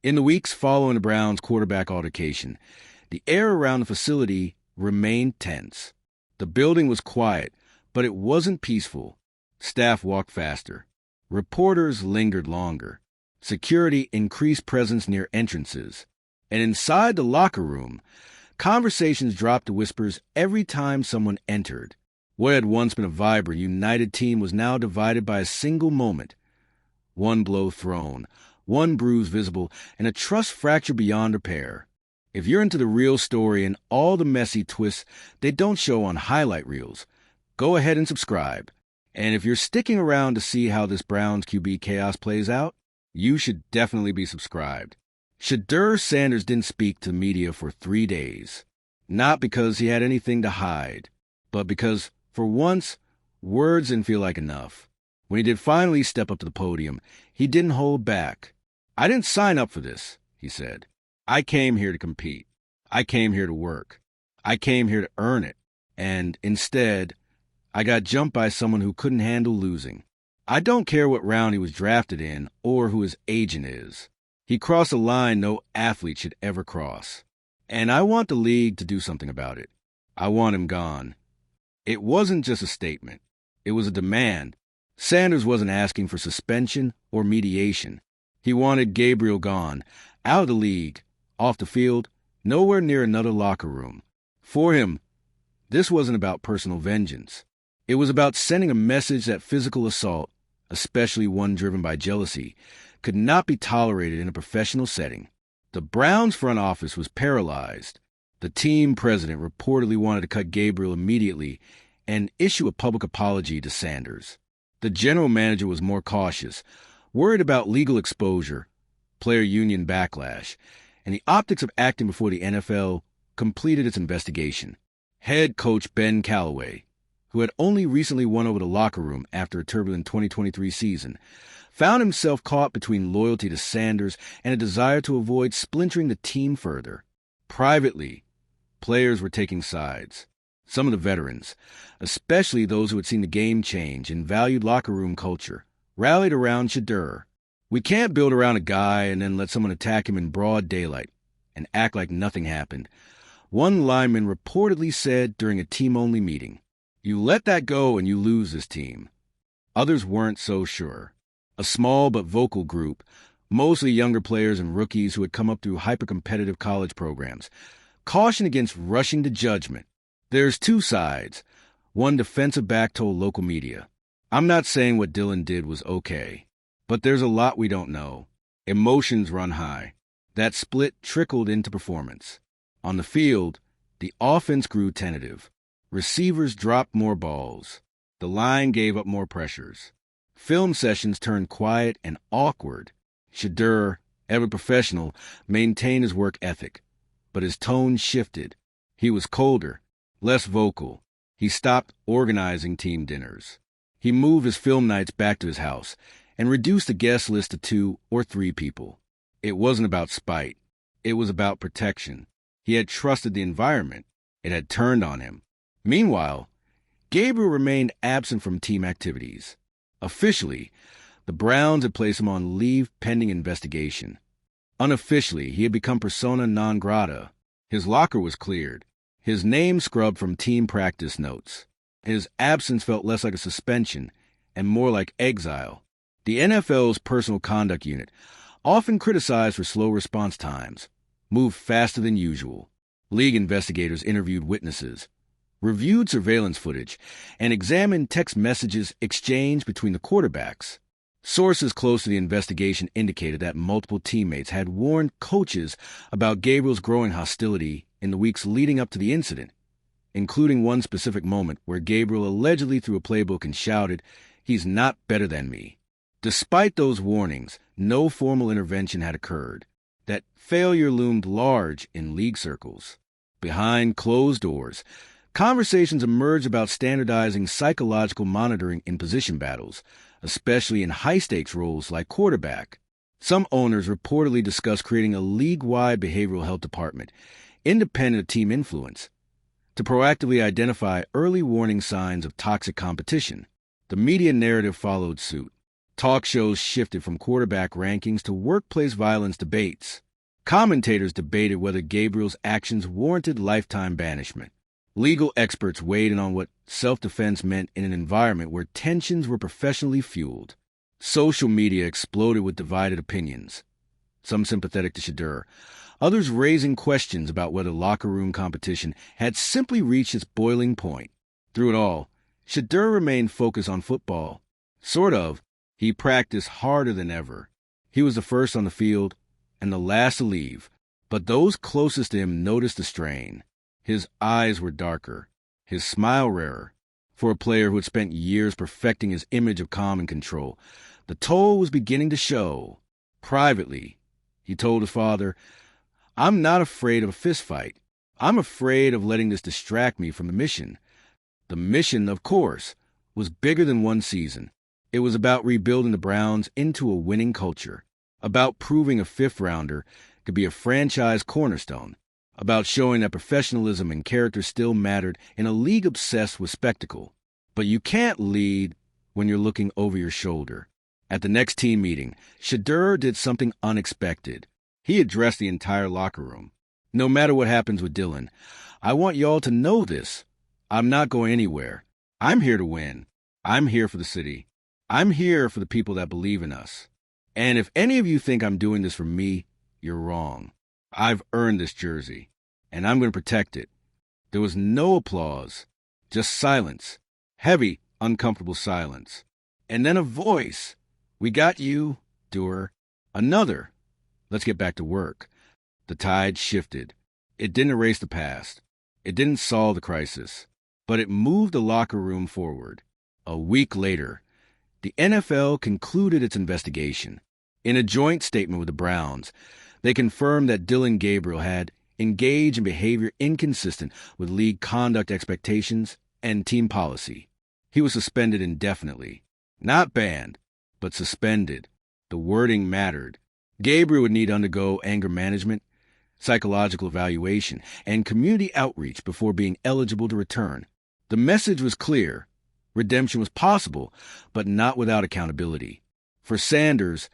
In the weeks following the Browns' quarterback altercation, the air around the facility remained tense. The building was quiet, but it wasn't peaceful. Staff walked faster. Reporters lingered longer. Security increased presence near entrances. And inside the locker room, conversations dropped to whispers every time someone entered. What had once been a vibrant, united team was now divided by a single moment. One blow thrown, one bruise visible, and a trust fracture beyond repair. If you're into the real story and all the messy twists they don't show on highlight reels, go ahead and subscribe. And if you're sticking around to see how this Browns QB chaos plays out, you should definitely be subscribed. Shedeur Sanders didn't speak to media for 3 days. Not because he had anything to hide, but because, for once, words didn't feel like enough. When he did finally step up to the podium, he didn't hold back. "I didn't sign up for this," he said. "I came here to compete. I came here to work. I came here to earn it. And instead, I got jumped by someone who couldn't handle losing. I don't care what round he was drafted in or who his agent is. He crossed a line no athlete should ever cross. And I want the league to do something about it. I want him gone." It wasn't just a statement. It was a demand. Sanders wasn't asking for suspension or mediation. He wanted Gabriel gone, out of the league, off the field, nowhere near another locker room. For him, this wasn't about personal vengeance. It was about sending a message that physical assault, especially one driven by jealousy, could not be tolerated in a professional setting. The Browns front office was paralyzed. The team president reportedly wanted to cut Gabriel immediately and issue a public apology to Sanders. The general manager was more cautious, worried about legal exposure, player union backlash, and the optics of acting before the NFL completed its investigation. Head coach Ben Callaway, who had only recently won over the locker room after a turbulent 2023 season, found himself caught between loyalty to Sanders and a desire to avoid splintering the team further. Privately, players were taking sides. Some of the veterans, especially those who had seen the game change and valued locker room culture, rallied around Shedeur. "We can't build around a guy and then let someone attack him in broad daylight and act like nothing happened," one lineman reportedly said during a team-only meeting. "You let that go and you lose this team." Others weren't so sure. A small but vocal group, mostly younger players and rookies who had come up through hyper-competitive college programs, cautioned against rushing to judgment. "There's two sides," one defensive back told local media. "I'm not saying what Dillon did was okay, but there's a lot we don't know. Emotions run high." That split trickled into performance. On the field, the offense grew tentative. Receivers dropped more balls. The line gave up more pressures. Film sessions turned quiet and awkward. Shedeur, ever professional, maintained his work ethic, but his tone shifted. He was colder, less vocal. He stopped organizing team dinners. He moved his film nights back to his house and reduced the guest list to 2 or 3 people. It wasn't about spite. It was about protection. He had trusted the environment. It had turned on him. Meanwhile, Gabriel remained absent from team activities. Officially, the Browns had placed him on leave pending investigation. Unofficially, he had become persona non grata. His locker was cleared. His name scrubbed from team practice notes. His absence felt less like a suspension and more like exile. The NFL's personal conduct unit, often criticized for slow response times, moved faster than usual. League investigators interviewed witnesses, reviewed surveillance footage, and examined text messages exchanged between the quarterbacks. Sources close to the investigation indicated that multiple teammates had warned coaches about Gabriel's growing hostility in the weeks leading up to the incident, including one specific moment where Gabriel allegedly threw a playbook and shouted, "He's not better than me." Despite those warnings, no formal intervention had occurred. That failure loomed large in league circles. Behind closed doors, conversations emerged about standardizing psychological monitoring in position battles, especially in high-stakes roles like quarterback. Some owners reportedly discussed creating a league-wide behavioral health department, independent of team influence, to proactively identify early warning signs of toxic competition. The media narrative followed suit. Talk shows shifted from quarterback rankings to workplace violence debates. Commentators debated whether Gabriel's actions warranted lifetime banishment. Legal experts weighed in on what self-defense meant in an environment where tensions were professionally fueled. Social media exploded with divided opinions, some sympathetic to Shedeur, others raising questions about whether locker room competition had simply reached its boiling point. Through it all, Shedeur remained focused on football. Sort of. He practiced harder than ever. He was the first on the field and the last to leave, but those closest to him noticed the strain. His eyes were darker, his smile rarer. For a player who had spent years perfecting his image of calm and control, the toll was beginning to show. Privately, he told his father, "I'm not afraid of a fistfight. I'm afraid of letting this distract me from the mission." The mission, of course, was bigger than one season. It was about rebuilding the Browns into a winning culture, about proving a fifth-rounder could be a franchise cornerstone, about showing that professionalism and character still mattered in a league obsessed with spectacle. But you can't lead when you're looking over your shoulder. At the next team meeting, Shedeur did something unexpected. He addressed the entire locker room. "No matter what happens with Dillon, I want y'all to know this. I'm not going anywhere. I'm here to win. I'm here for the city. I'm here for the people that believe in us. And if any of you think I'm doing this for me, you're wrong. I've earned this jersey, and I'm going to protect it." There was no applause, just silence, heavy, uncomfortable silence. And then a voice. "We got you, Dewar." Another. "Let's get back to work." The tide shifted. It didn't erase the past. It didn't solve the crisis. But it moved the locker room forward. A week later, the NFL concluded its investigation. In a joint statement with the Browns, they confirmed that Dillon Gabriel had engaged in behavior inconsistent with league conduct expectations and team policy. He was suspended indefinitely. Not banned, but suspended. The wording mattered. Gabriel would need to undergo anger management, psychological evaluation, and community outreach before being eligible to return. The message was clear. Redemption was possible, but not without accountability. For Sanders,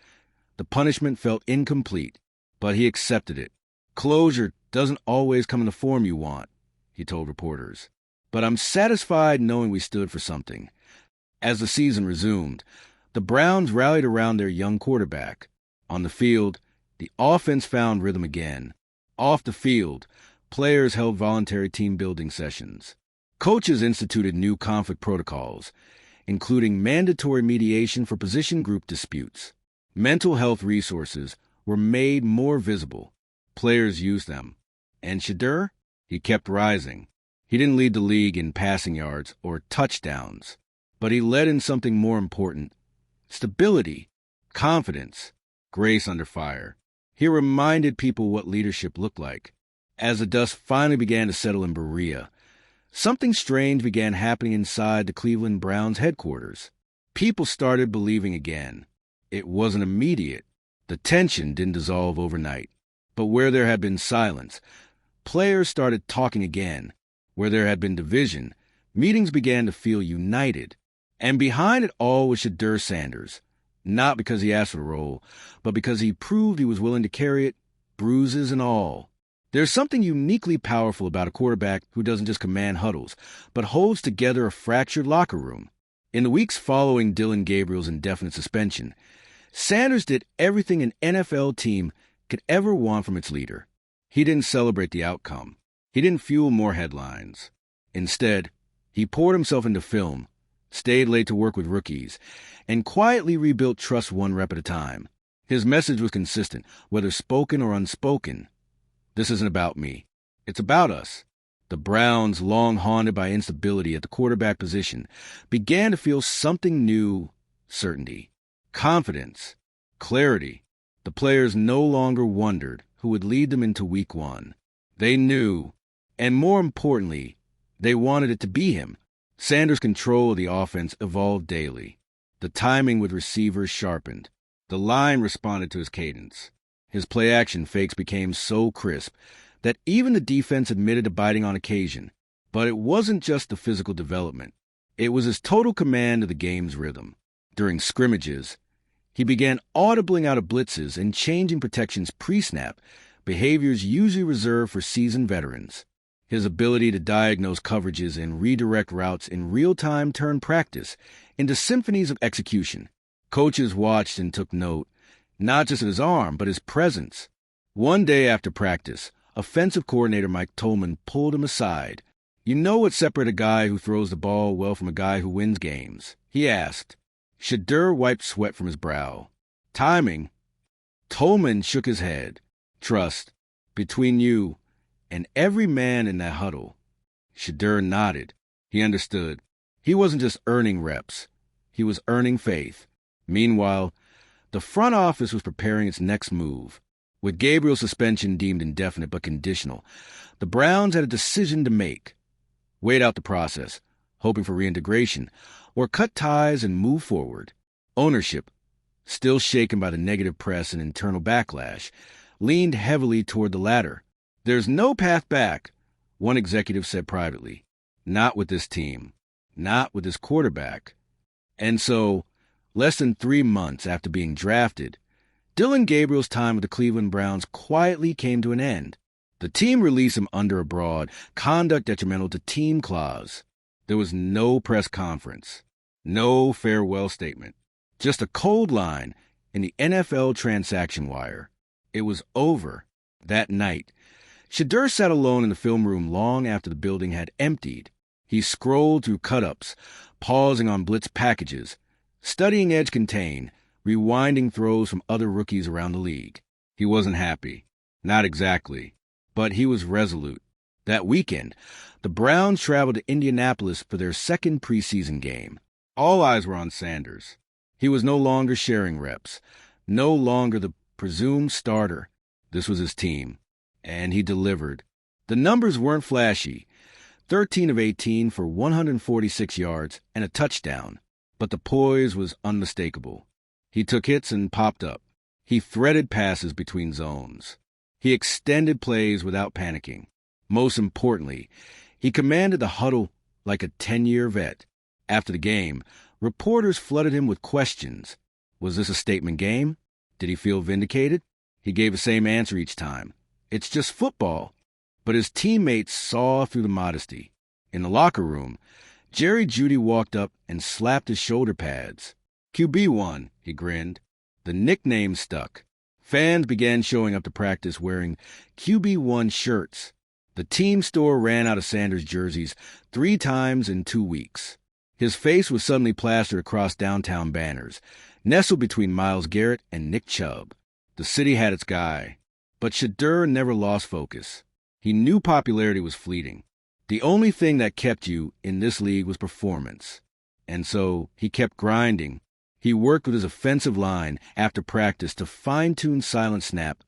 the punishment felt incomplete, but he accepted it. "Closure doesn't always come in the form you want," he told reporters. "But I'm satisfied knowing we stood for something." As the season resumed, the Browns rallied around their young quarterback. On the field, the offense found rhythm again. Off the field, players held voluntary team-building sessions. Coaches instituted new conflict protocols, including mandatory mediation for position group disputes. Mental health resources were made more visible. Players used them. And Shedeur? He kept rising. He didn't lead the league in passing yards or touchdowns, but he led in something more important: stability, confidence, grace under fire. He reminded people what leadership looked like. As the dust finally began to settle in Berea, something strange began happening inside the Cleveland Browns headquarters. People started believing again. It wasn't immediate. The tension didn't dissolve overnight. But where there had been silence, players started talking again. Where there had been division, meetings began to feel united. And behind it all was Shedeur Sanders. Not because he asked for the role, but because he proved he was willing to carry it, bruises and all. There's something uniquely powerful about a quarterback who doesn't just command huddles, but holds together a fractured locker room. In the weeks following Dillon Gabriel's indefinite suspension, Sanders did everything an NFL team could ever want from its leader. He didn't celebrate the outcome. He didn't fuel more headlines. Instead, he poured himself into film, stayed late to work with rookies, and quietly rebuilt trust one rep at a time. His message was consistent, whether spoken or unspoken. "This isn't about me. It's about us." The Browns, long haunted by instability at the quarterback position, began to feel something new: certainty, confidence, clarity. The players no longer wondered who would lead them into week one. They knew, and more importantly, they wanted it to be him. Sanders' control of the offense evolved daily. The timing with receivers sharpened. The line responded to his cadence. His play-action fakes became so crisp that even the defense admitted to biting on occasion. But it wasn't just the physical development. It was his total command of the game's rhythm. During scrimmages, He began audibling out of blitzes and changing protections pre-snap, behaviors usually reserved for seasoned veterans. His ability to diagnose coverages and redirect routes in real time turned practice into symphonies of execution. Coaches watched and took note, not just of his arm, but his presence. One day after practice, offensive coordinator Mike Tolman pulled him aside. "You know what separates a guy who throws the ball well from a guy who wins games?" he asked. Shedeur wiped sweat from his brow. "Timing." Tolman shook his head. "Trust. Between you and every man in that huddle." Shedeur nodded. He understood. He wasn't just earning reps. He was earning faith. Meanwhile, the front office was preparing its next move. With Gabriel's suspension deemed indefinite but conditional, the Browns had a decision to make. Wait out the process, hoping for reintegration, or cut ties and move forward. Ownership, still shaken by the negative press and internal backlash, leaned heavily toward the latter. "There's no path back," one executive said privately. "Not with this team. Not with this quarterback." And so, less than 3 months after being drafted, Dillon Gabriel's time with the Cleveland Browns quietly came to an end. The team released him under a broad, conduct detrimental to team clause. There was no press conference, no farewell statement, just a cold line in the NFL transaction wire. It was over that night. Shedeur sat alone in the film room long after the building had emptied. He scrolled through cut-ups, pausing on blitz packages, studying edge contain, rewinding throws from other rookies around the league. He wasn't happy. Not exactly. But he was resolute. That weekend, the Browns traveled to Indianapolis for their second preseason game. All eyes were on Sanders. He was no longer sharing reps, no longer the presumed starter. This was his team, and he delivered. The numbers weren't flashy, 13 of 18 for 146 yards and a touchdown, but the poise was unmistakable. He took hits and popped up. He threaded passes between zones. He extended plays without panicking. Most importantly, he commanded the huddle like a 10-year vet. After the game, reporters flooded him with questions. Was this a statement game? Did he feel vindicated? He gave the same answer each time. "It's just football." But his teammates saw through the modesty. In the locker room, Jerry Jeudy walked up and slapped his shoulder pads. "QB1, he grinned. The nickname stuck. Fans began showing up to practice wearing QB1 shirts. The team store ran out of Sanders jerseys 3 times in 2 weeks. His face was suddenly plastered across downtown banners, nestled between Myles Garrett and Nick Chubb. The city had its guy. But Shedeur never lost focus. He knew popularity was fleeting. The only thing that kept you in this league was performance. And so he kept grinding. He worked with his offensive line after practice to fine-tune silent snap,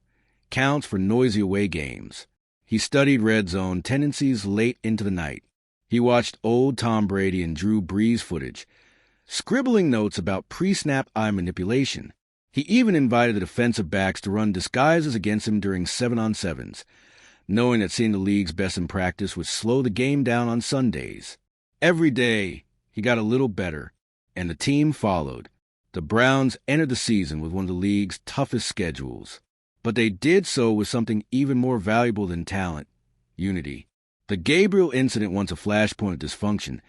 counts for noisy away games. He studied red zone tendencies late into the night. He watched old Tom Brady and Drew Brees footage, scribbling notes about pre-snap eye manipulation. He even invited the defensive backs to run disguises against him during 7-on-7s, knowing that seeing the league's best in practice would slow the game down on Sundays. Every day, he got a little better, and the team followed. The Browns entered the season with one of the league's toughest schedules. But they did so with something even more valuable than talent: unity. The Gabriel incident, once a flashpoint of dysfunction,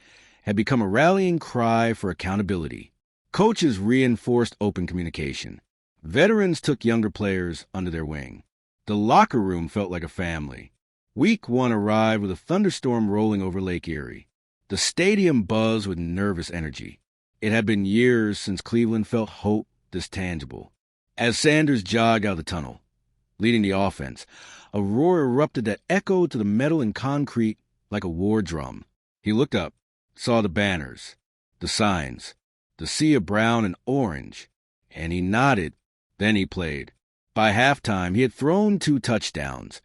had become a rallying cry for accountability. Coaches reinforced open communication. Veterans took younger players under their wing. The locker room felt like a family. Week 1 arrived with a thunderstorm rolling over Lake Erie. The stadium buzzed with nervous energy. It had been years since Cleveland felt hope this tangible. As Sanders jogged out of the tunnel, leading the offense, a roar erupted that echoed to the metal and concrete like a war drum. He looked up, saw the banners, the signs, the sea of brown and orange, and he nodded. Then he played. By halftime, he had thrown 2 touchdowns,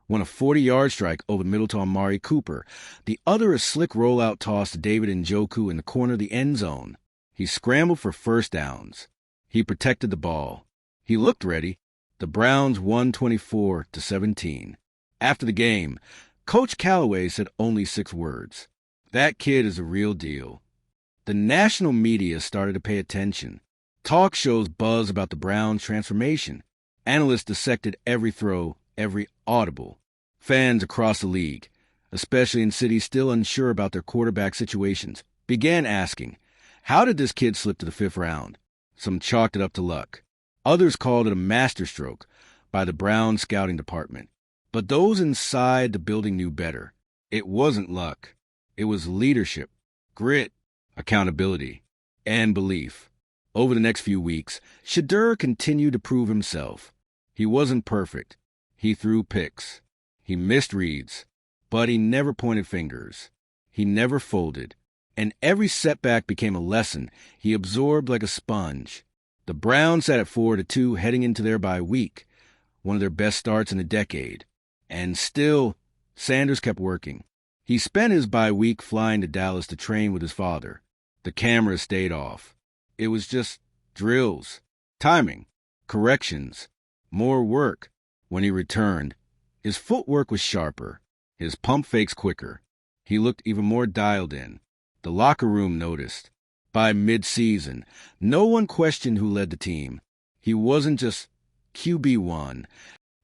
one a 40-yard strike over the middle to Amari Cooper, the other a slick rollout toss to David Njoku in the corner of the end zone. He scrambled for first downs. He protected the ball. He looked ready. The Browns won 24-17. After the game, Coach Callaway said only 6 words. "That kid is a real deal." The national media started to pay attention. Talk shows buzzed about the Browns' transformation. Analysts dissected every throw, every audible. Fans across the league, especially in cities still unsure about their quarterback situations, began asking, how did this kid slip to the fifth round? Some chalked it up to luck. Others called it a masterstroke by the Browns scouting department. But those inside the building knew better. It wasn't luck. It was leadership, grit, accountability, and belief. Over the next few weeks, Shedeur continued to prove himself. He wasn't perfect. He threw picks. He missed reads. But he never pointed fingers. He never folded. And every setback became a lesson he absorbed like a sponge. The Browns sat at 4-2 heading into their bye week, one of their best starts in a decade. And still, Sanders kept working. He spent his bye week flying to Dallas to train with his father. The cameras stayed off. It was just drills, timing, corrections, more work. When he returned, his footwork was sharper, his pump fakes quicker. He looked even more dialed in. The locker room noticed. By mid-season, no one questioned who led the team. He wasn't just QB1.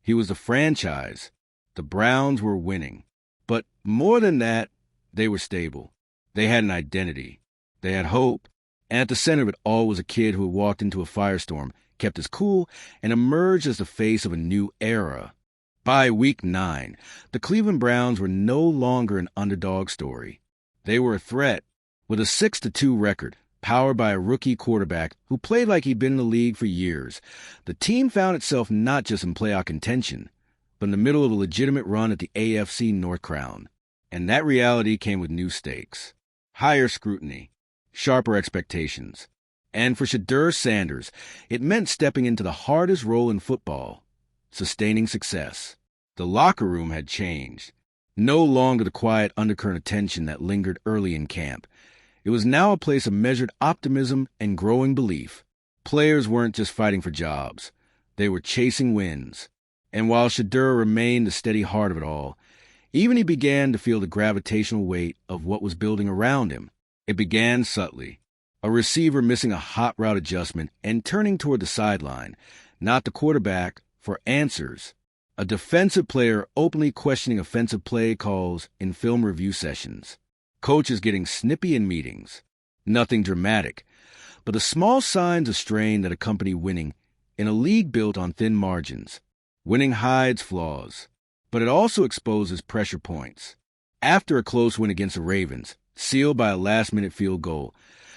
He was the franchise. The Browns were winning. But more than that, they were stable. They had an identity. They had hope. And at the center of it all was a kid who had walked into a firestorm, kept his cool, and emerged as the face of a new era. By week 9, the Cleveland Browns were no longer an underdog story. They were a threat. With a 6-2 record, powered by a rookie quarterback who played like he'd been in the league for years, the team found itself not just in playoff contention, but in the middle of a legitimate run at the AFC North crown. And that reality came with new stakes, higher scrutiny, sharper expectations. And for Shedeur Sanders, it meant stepping into the hardest role in football, sustaining success. The locker room had changed. No longer the quiet undercurrent of tension that lingered early in camp. It was now a place of measured optimism and growing belief. Players weren't just fighting for jobs. They were chasing wins. And while Shedeur remained the steady heart of it all, even he began to feel the gravitational weight of what was building around him. It began subtly. A receiver missing a hot route adjustment and turning toward the sideline, not the quarterback, for answers. A defensive player openly questioning offensive play calls in film review sessions. Coaches getting snippy in meetings. Nothing dramatic, but the small signs of strain that accompany winning in a league built on thin margins. Winning hides flaws, but it also exposes pressure points. After a close win against the Ravens, sealed by a last-minute field goal,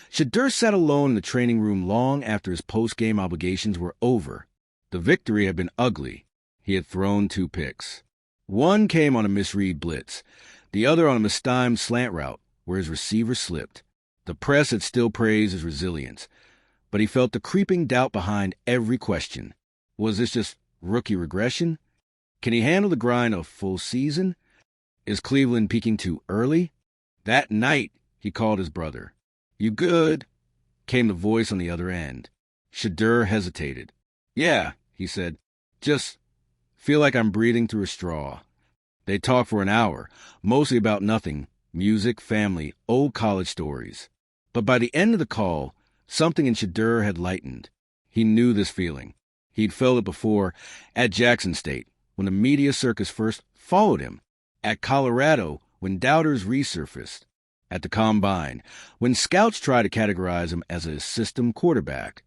Shedeur sat alone in the training room long after his post-game obligations were over. The victory had been ugly. He had thrown 2 picks. One came on a misread blitz, the other on a mistimed slant route where his receiver slipped. The press had still praised his resilience, but he felt the creeping doubt behind every question. Was this just rookie regression? Can he handle the grind of a full season? Is Cleveland peaking too early? That night, he called his brother. "You good?" came the voice on the other end. Shedeur hesitated. "Yeah," he said. "Just feel like I'm breathing through a straw." They talked for an hour, mostly about nothing, music, family, old college stories. But by the end of the call, something in Shedeur had lightened. He knew this feeling. He'd felt it before at Jackson State, when the media circus first followed him, at Colorado, when doubters resurfaced, at the Combine, when scouts tried to categorize him as a system quarterback.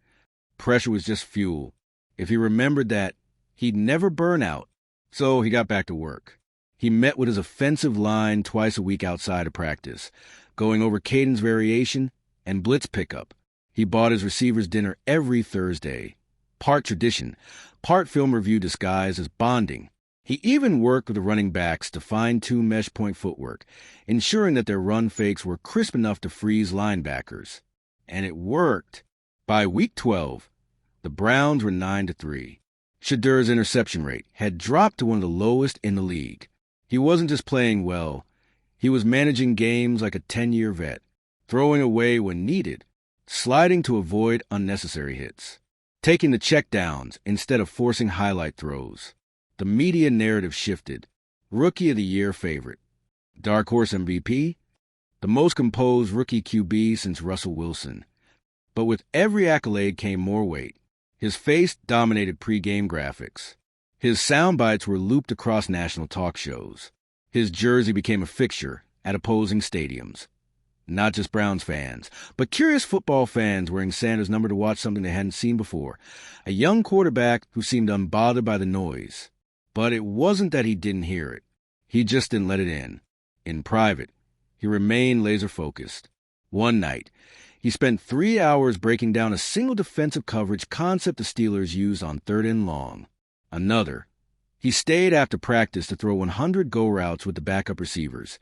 Pressure was just fuel. If he remembered that, he'd never burn out, so he got back to work. He met with his offensive line twice a week outside of practice, going over cadence variation and blitz pickup. He bought his receivers dinner every Thursday. Part tradition, part film review disguised as bonding. He even worked with the running backs to fine-tune mesh point footwork, ensuring that their run fakes were crisp enough to freeze linebackers. And it worked. By week 12, the Browns were 9-3. Shedeur's interception rate had dropped to one of the lowest in the league. He wasn't just playing well. He was managing games like a 10-year vet, throwing away when needed, sliding to avoid unnecessary hits, taking the checkdowns instead of forcing highlight throws. The media narrative shifted. Rookie of the Year favorite. Dark Horse MVP? The most composed rookie QB since Russell Wilson. But with every accolade came more weight. His face dominated pre-game graphics. His sound bites were looped across national talk shows. His jersey became a fixture at opposing stadiums. Not just Browns fans, but curious football fans wearing Sanders' number to watch something they hadn't seen before. A young quarterback who seemed unbothered by the noise. But it wasn't that he didn't hear it. He just didn't let it in. In private, he remained laser-focused. One night, he spent 3 hours breaking down a single defensive coverage concept the Steelers used on 3rd and long. Another, he stayed after practice to throw 100 go routes with the backup receivers,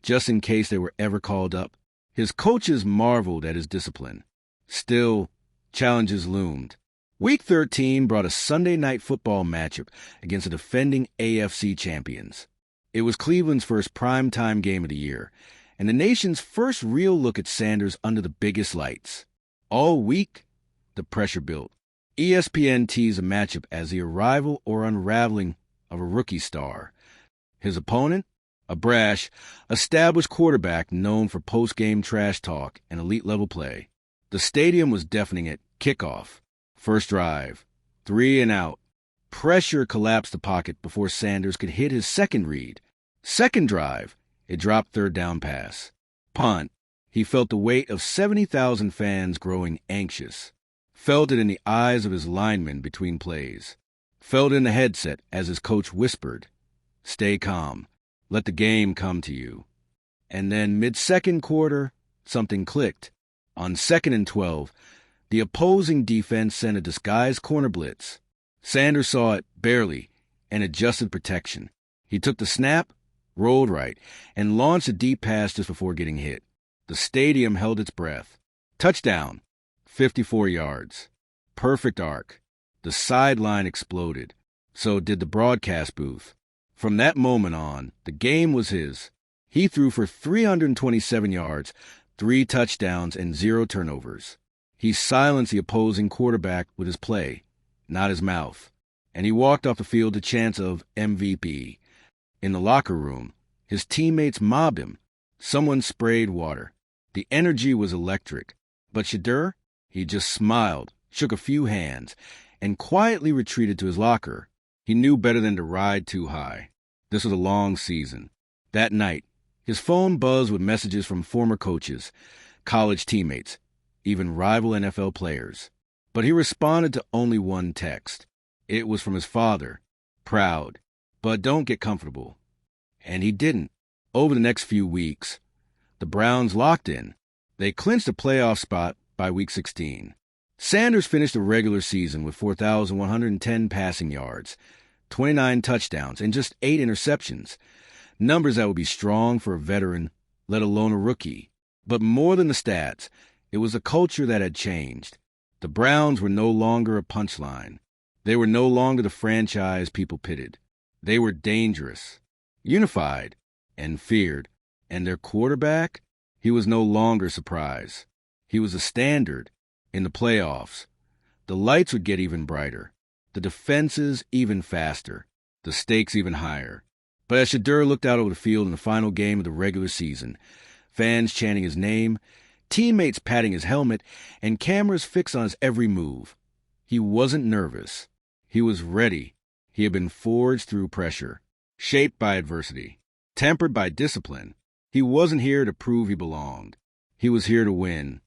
just in case they were ever called up. His coaches marveled at his discipline. Still, challenges loomed. Week 13 brought a Sunday night football matchup against the defending AFC champions. It was Cleveland's first primetime game of the year, and the nation's first real look at Sanders under the biggest lights. All week, the pressure built. ESPN teased the matchup as the arrival or unraveling of a rookie star. His opponent? A brash, established quarterback known for post-game trash talk and elite-level play. The stadium was deafening at kickoff. First drive, 3 and out. Pressure collapsed the pocket before Sanders could hit his second read. Second drive, it dropped 3rd down pass. Punt, he felt the weight of 70,000 fans growing anxious. Felt it in the eyes of his linemen between plays. Felt it in the headset as his coach whispered, "Stay calm. Let the game come to you." And then mid-second quarter, something clicked. On 2nd and 12, the opposing defense sent a disguised corner blitz. Sanders saw it barely and adjusted protection. He took the snap, rolled right, and launched a deep pass just before getting hit. The stadium held its breath. Touchdown, 54 yards. Perfect arc. The sideline exploded. So did the broadcast booth. From that moment on, the game was his. He threw for 327 yards, 3 touchdowns, and 0 turnovers. He silenced the opposing quarterback with his play, not his mouth. And he walked off the field to chants of MVP. In the locker room, his teammates mobbed him. Someone sprayed water. The energy was electric. But Shedeur, he just smiled, shook a few hands, and quietly retreated to his locker. He knew better than to ride too high. This was a long season. That night, his phone buzzed with messages from former coaches, college teammates, even rival NFL players. But he responded to only one text. It was from his father, proud, but don't get comfortable. And he didn't. Over the next few weeks, the Browns locked in. They clinched a playoff spot by Week 16. Sanders finished the regular season with 4,110 passing yards, 29 touchdowns, and just 8 interceptions. Numbers that would be strong for a veteran, let alone a rookie. But more than the stats, it was a culture that had changed. The Browns were no longer a punchline. They were no longer the franchise people pitied. They were dangerous, unified, and feared. And their quarterback? He was no longer surprised. He was a standard in the playoffs. The lights would get even brighter, the defenses even faster, the stakes even higher. But as Shedeur looked out over the field in the final game of the regular season, fans chanting his name, teammates patting his helmet, and cameras fixed on his every move, he wasn't nervous. He was ready. He had been forged through pressure, shaped by adversity, tempered by discipline. He wasn't here to prove he belonged. He was here to win.